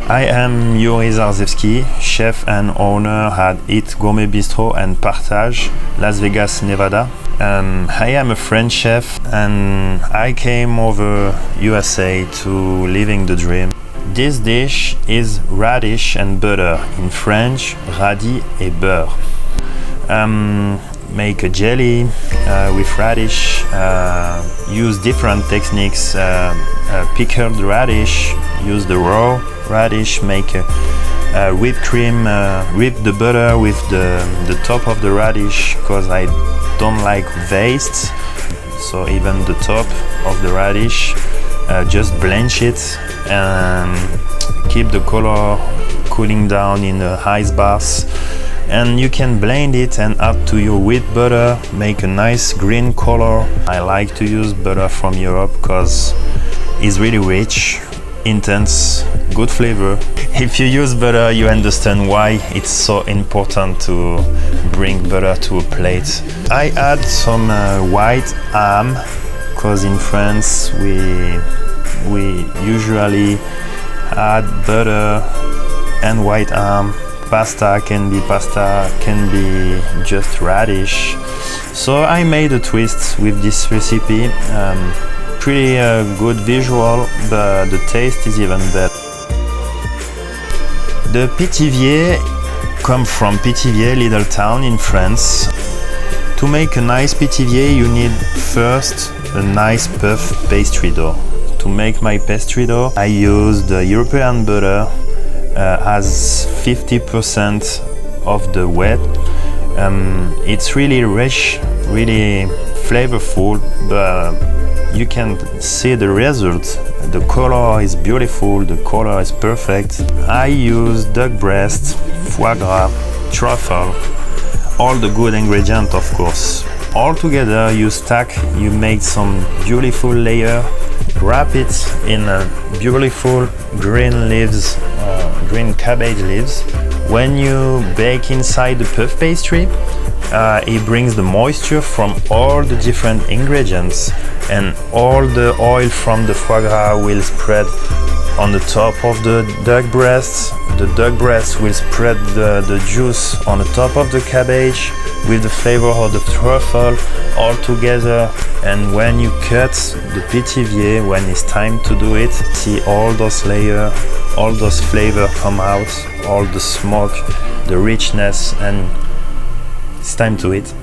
I am Yuri Szarzewski, chef and owner at Eat Gourmet Bistro and Partage, Las Vegas, Nevada. I am a French chef and I came over USA to living the dream. This dish is radish and butter, in French, radis et beurre. Make a jelly with radish, use different techniques, pickled radish, use the raw radish, make a whipped cream, whip the butter with the top of the radish because I don't like waste, so even the top of the radish, just blanch it and keep the color cooling down in the ice bath. And you can blend it and add to your whipped butter, make a nice green color. I like to use butter from Europe because it's really rich, intense, good flavor. If you use butter, you understand why it's so important to bring butter to a plate. I add some white ham because in France we usually add butter and white ham. Pasta can be just radish. So I made a twist with this recipe. Pretty good visual, but the taste is even better. The pithivier come from Pithivier, little town in France. To make a nice pithivier, you need first a nice puff pastry dough. To make my pastry dough, I used European butter as 50% of the weight. It's really rich, really flavorful, but you can see the result. The color is beautiful, the color is perfect. I use duck breast, foie gras, truffle, all the good ingredients, of course. All together you make some beautiful layer, wrap it in beautiful green leaves, green cabbage leaves. When you bake inside the puff pastry, it brings the moisture from all the different ingredients, and all the oil from the foie gras will spread on the top of the duck breast. The duck breast will spread the juice on the top of the cabbage with the flavor of the truffle all together. And when you cut the pithivier, when it's time to do it, see all those layers, all those flavors come out, all the smoke, the richness, and it's time to eat.